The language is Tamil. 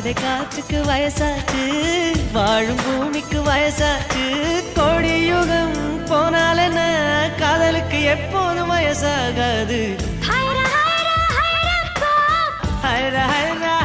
கோடை காற்றுக்கு வயசாச்சு, வாழும் பூமிக்கு வயசாச்சு. கோடி யுகம் போனால் என்ன, காதலுக்கு எப்போதும் வயசாகாது. ஹைரா ஹைரா